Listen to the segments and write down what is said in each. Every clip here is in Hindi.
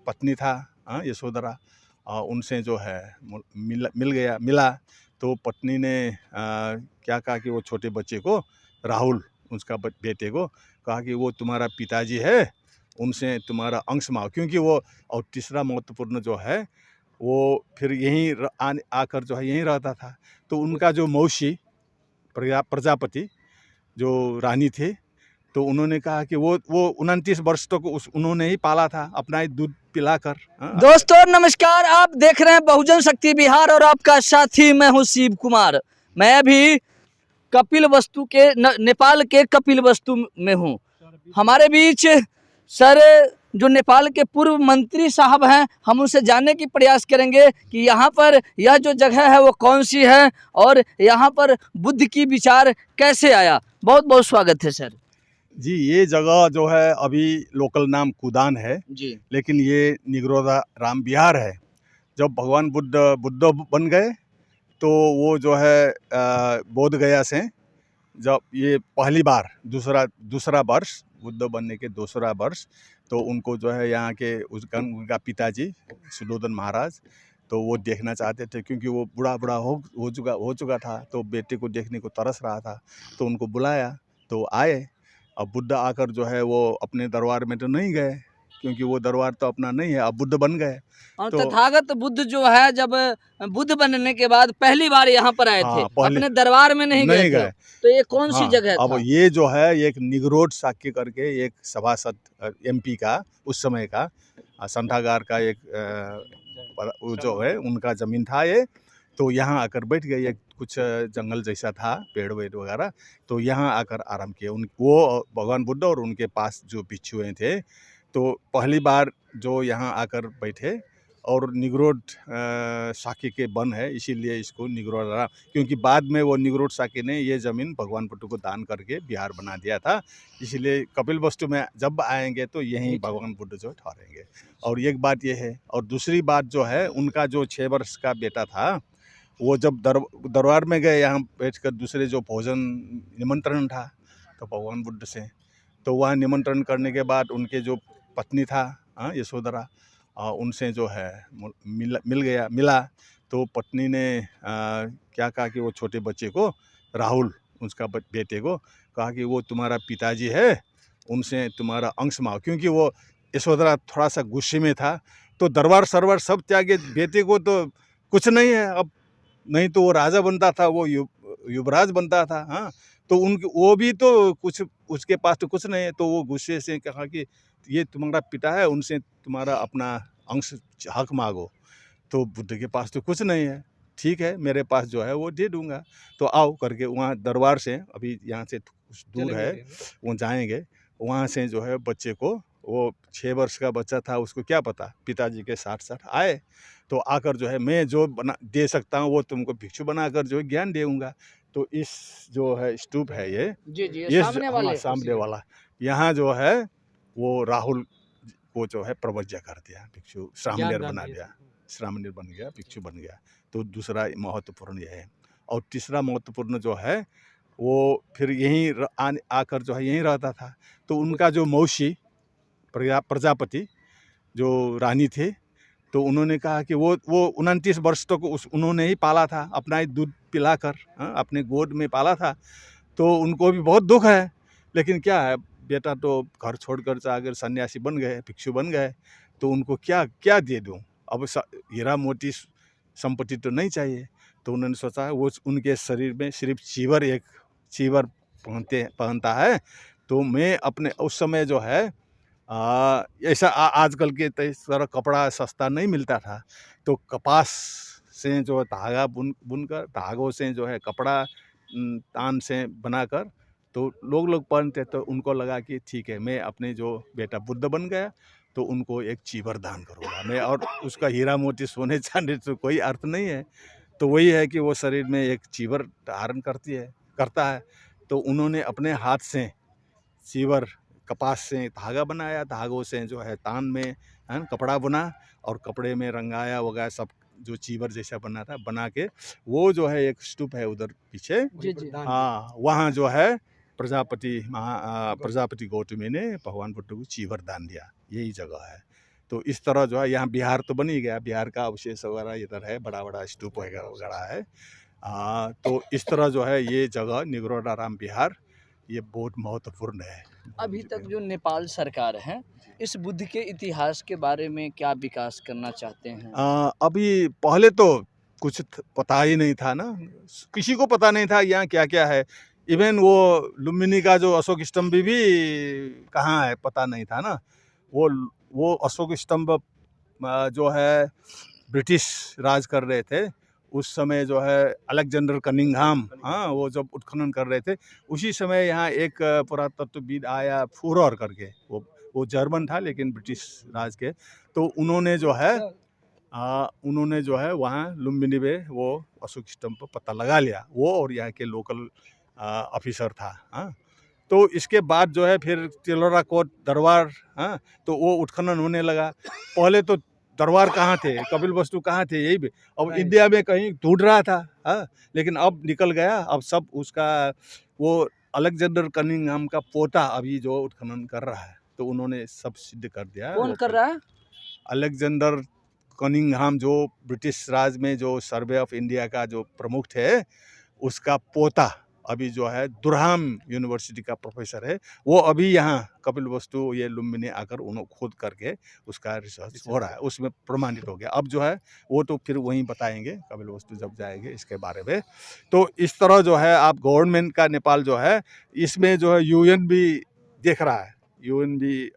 पत्नी था यशोधरा, उनसे जो है मिला तो पत्नी ने क्या कहा कि वो छोटे बच्चे को, राहुल उसका बेटे को कहा कि वो तुम्हारा पिताजी है, उनसे तुम्हारा अंश मांगो, क्योंकि वो, और तीसरा महत्वपूर्ण जो है वो फिर यहीं आकर जो है यहीं रहता था। तो उनका जो मौसी प्रजापति जो रानी थे, तो उन्होंने कहा कि वो 29 वर्ष तक उन्होंने ही पाला था, अपना ही दूध पिलाकर। दोस्तों नमस्कार, आप देख रहे हैं बहुजन शक्ति बिहार और आपका साथी मैं हूं शिव कुमार। मैं अभी कपिलवस्तु के नेपाल के कपिलवस्तु में हूं। हमारे बीच सर जो नेपाल के पूर्व मंत्री साहब हैं, हम उनसे जानने की प्रयास करेंगे कि यहाँ पर यह जो जगह है वो कौन सी है और यहाँ पर बुद्ध की विचार कैसे आया। बहुत बहुत स्वागत है सर जी। ये जगह जो है अभी लोकल नाम कुदान है जी, लेकिन ये निगरोधा राम विहार है। जब भगवान बुद्ध बन गए तो वो जो है बोध गया से, जब ये पहली बार दूसरा वर्ष, बुद्ध बनने के दूसरा वर्ष, तो उनको जो है यहाँ के उनका पिताजी सुदोधन महाराज, तो वो देखना चाहते थे, क्योंकि वो बूढ़ा हो चुका था, तो बेटे को देखने को तरस रहा था, तो उनको बुलाया तो आए। अब बुद्ध आकर जो है वो अपने दरबार में तो नहीं गए, क्योंकि वो दरबार तो अपना नहीं है, अब बुद्ध बन गए। और तो तथागत बुद्ध जो है जब बुद्ध बनने के बाद पहली बार यहाँ पर आए थे, अपने दरबार में नहीं गए थे। तो ये कौन सी जगह अब था? ये जो है एक निगरोध साक्य करके एक सभासद MP का, उस समय का संथागार का एक वो जो है उनका जमीन था ये, तो यहाँ आकर बैठ गए। एक कुछ जंगल जैसा था, पेड़ वेड़ वगैरह, तो यहाँ आकर आराम किए। वो भगवान बुद्ध और उनके पास जो भिक्षुएं थे, तो पहली बार जो यहाँ आकर बैठे, और निगरोध साके के वन है, इसीलिए इसको निगरोध, क्योंकि बाद में वो निगरोध साके ने ये ज़मीन भगवान बुद्ध को दान करके बिहार बना दिया था, इसलिए कपिलवस्तु में जब आएंगे तो यहीं भगवान बुद्ध जो ठहरेंगे। और एक बात ये है, और दूसरी बात जो है, उनका जो 6 वर्ष का बेटा था, वो जब दरबार में गए, यहाँ बैठकर दूसरे जो भोजन निमंत्रण था तो भगवान बुद्ध से, तो वहाँ निमंत्रण करने के बाद उनके जो पत्नी था यशोधरा, उनसे जो है मिला तो पत्नी ने क्या कहा कि वो छोटे बच्चे को, राहुल उसका बेटे को कहा कि वो तुम्हारा पिताजी है, उनसे तुम्हारा अंश मांगो, क्योंकि वो यशोधरा थोड़ा सा गुस्से में था, तो दरबार सरबार सब त्यागे, बेटे को तो कुछ नहीं है, अब नहीं तो वो राजा बनता था, वो युवराज बनता था। हाँ, तो उनके वो भी तो कुछ, उसके पास तो कुछ नहीं है, तो वो गुस्से से कहा कि ये तुम्हारा पिता है, उनसे तुम्हारा अपना अंश हक मांगो। तो बुद्ध के पास तो कुछ नहीं है, ठीक है मेरे पास जो है वो दे दूंगा, तो आओ करके वहाँ दरबार से, अभी यहाँ से कुछ दूर है, वो जाएंगे, वहाँ से जो है बच्चे को, वो 6 वर्ष का बच्चा था, उसको क्या पता, पिताजी के साथ साथ आए, तो आकर जो है मैं जो दे सकता हूँ वो तुमको भिक्षु बनाकर जो है ज्ञान दूंगा। तो इस जो है स्तूप है ये सामने वाला, यहाँ जो है वो राहुल को जो है प्रवज्ञा कर दिया, भिक्षु श्रामणेर बना दिया, श्रामणेर बन गया, भिक्षु बन गया। तो दूसरा महत्वपूर्ण यह है। और तीसरा महत्वपूर्ण जो है वो फिर यहीं आकर जो है यहीं रहता था। तो उनका जो मौसी प्रजापति जो रानी थे, तो उन्होंने कहा कि वो 29 वर्ष तक उन्होंने ही पाला था, अपना ही दूध पिलाकर, अपने गोद में पाला था। तो उनको भी बहुत दुख है, लेकिन क्या है, बेटा तो घर छोड़कर अगर सन्यासी बन गए, भिक्षु बन गए, तो उनको क्या दे दूं, अब हीरा मोती संपत्ति तो नहीं चाहिए। तो उन्होंने सोचा वो उनके शरीर में सिर्फ एक चीवर पहनता है, तो मैं अपने, उस समय जो है ऐसा आजकल के तरह कपड़ा सस्ता नहीं मिलता था, तो कपास से जो धागा बुनकर, धागों से जो है कपड़ा तान से बनाकर तो लोग पहनते, तो उनको लगा कि ठीक है, मैं अपने जो बेटा बुद्ध बन गया तो उनको एक चीवर दान करूँगा मैं, और उसका हीरा मोती सोने चांदी तो कोई अर्थ नहीं है, तो वही है कि वो शरीर में एक चीवर धारण करता है। तो उन्होंने अपने हाथ से चीवर, कपास से धागा बनाया, धागों से जो है तान में कपड़ा बुना, और कपड़े में रंगाया वगैरह सब, जो चीवर जैसा बना था, बना के वो जो है एक स्तूप है उधर पीछे, हाँ, वहाँ जो है प्रजापति गौतमी ने भगवान बुद्ध को चीवर दान दिया, यही जगह है। तो इस तरह जो है यहाँ बिहार तो बन ही गया, बिहार का अवशेष वगैरह इधर है, बड़ा बड़ा स्तूप वगैरह है। तो इस तरह जो है ये जगह निगरोडाराम बिहार ये बहुत महत्वपूर्ण है। अभी तक जो नेपाल सरकार है इस बुद्ध के इतिहास के बारे में क्या विकास करना चाहते हैं? अभी पहले तो कुछ पता ही नहीं था ना, किसी को पता नहीं था यहाँ क्या क्या है। इवन वो लुम्बिनी का जो अशोक स्तंभ भी कहाँ है पता नहीं था ना। वो अशोक स्तंभ जो है ब्रिटिश राज कर रहे थे उस समय, जो है अलेक्जेंडर कनिंघम, हाँ, वो जब उत्खनन कर रहे थे उसी समय यहाँ एक पुरातत्वविद आया फूरर करके, वो जर्मन था लेकिन ब्रिटिश राज के। तो उन्होंने जो है वहाँ लुम्बिनी में वो अशोक स्तंभ पर पता लगा लिया, वो और यहाँ के लोकल ऑफिसर था। हाँ, तो इसके बाद जो है फिर तिलोराकोट दरबार, हाँ, तो वो उत्खनन होने लगा। पहले तो दरबार कहाँ थे, कपिलवस्तु कहाँ थे, यही भी अब इंडिया में कहीं ढूंढ रहा था। हाँ, लेकिन अब निकल गया, अब सब उसका वो अलेक्जेंडर कनिंघम का पोता अभी जो उत्खनन कर रहा है, तो उन्होंने सब सिद्ध कर दिया। कौन कर रहा है? अलेक्जेंडर कनिंघम जो ब्रिटिश राज में जो सर्वे ऑफ इंडिया का जो प्रमुख थे, उसका पोता अभी जो है दुरहाम यूनिवर्सिटी का प्रोफेसर है, वो अभी यहाँ कपिलवस्तु ये लुम्बिनी आकर उन्होंने खोद करके उसका रिसर्च हो रहा है, उसमें प्रमाणित हो गया। अब जो है वो तो फिर वहीं बताएंगे कपिलवस्तु जब जाएंगे इसके बारे में। तो इस तरह जो है आप गवर्नमेंट का नेपाल जो है इसमें जो है यूएन भी देख रहा है, यूएन भी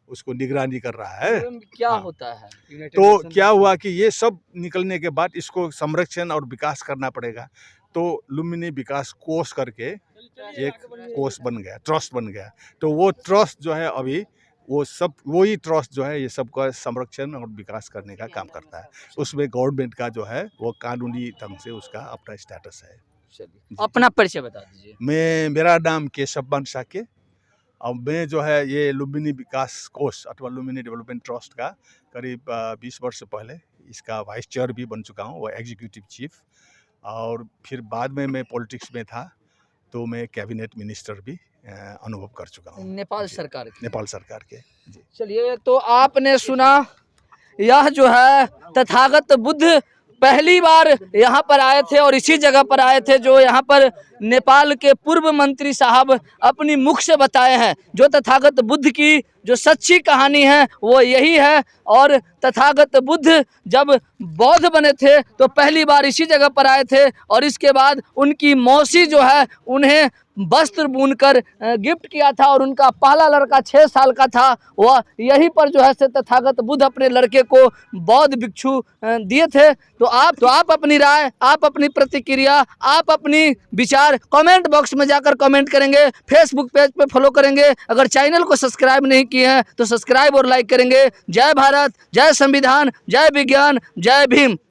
उसको निगरानी कर रहा है। क्या हाँ। होता है? तो क्या हुआ कि ये सब निकलने के बाद इसको संरक्षण और विकास करना पड़ेगा। तो लुम्बिनी विकास कोष करके एक कोष बन गया, ट्रस्ट बन गया। तो वो ट्रस्ट जो है अभी वही ट्रस्ट जो है ये सबका संरक्षण और विकास करने का काम करता है। उसमें गवर्नमेंट का जो है वो कानूनी ढंग से उसका अपना स्टेटस है। अपना परिचय बता दीजिए। मेरा नाम केशव साके। अब मैं जो है ये लुम्बिनी विकास कोष अथवा लुम्बिनी डेवलपमेंट ट्रस्ट का करीब 20 वर्ष पहले इसका वाइस चेयर भी बन चुका हूँ, वो एग्जीक्यूटिव चीफ। और फिर बाद में मैं पॉलिटिक्स में था तो मैं कैबिनेट मिनिस्टर भी अनुभव कर चुका हूँ नेपाल सरकार के। जी। चलिए, तो आपने सुना यह जो है तथागत बुद्ध पहली बार यहाँ पर आए थे और इसी जगह पर आए थे जो यहाँ पर नेपाल के पूर्व मंत्री साहब अपनी मुख से बताए हैं। जो तथागत बुद्ध की जो सच्ची कहानी है वो यही है। और तथागत बुद्ध जब बौद्ध बने थे तो पहली बार इसी जगह पर आए थे और इसके बाद उनकी मौसी जो है उन्हें वस्त्र बुनकर गिफ्ट किया था और उनका पहला लड़का 6 साल का था, वह यहीं पर जो है से तथागत बुद्ध अपने लड़के को बौद्ध भिक्षु दिए थे। तो आप अपनी राय, आप अपनी प्रतिक्रिया, आप अपनी विचार कमेंट बॉक्स में जाकर कमेंट करेंगे, फेसबुक पेज पे फॉलो करेंगे। अगर चैनल को सब्सक्राइब नहीं किए हैं तो सब्सक्राइब और लाइक करेंगे। जय भारत, जय संविधान, जय विज्ञान, जय भीम।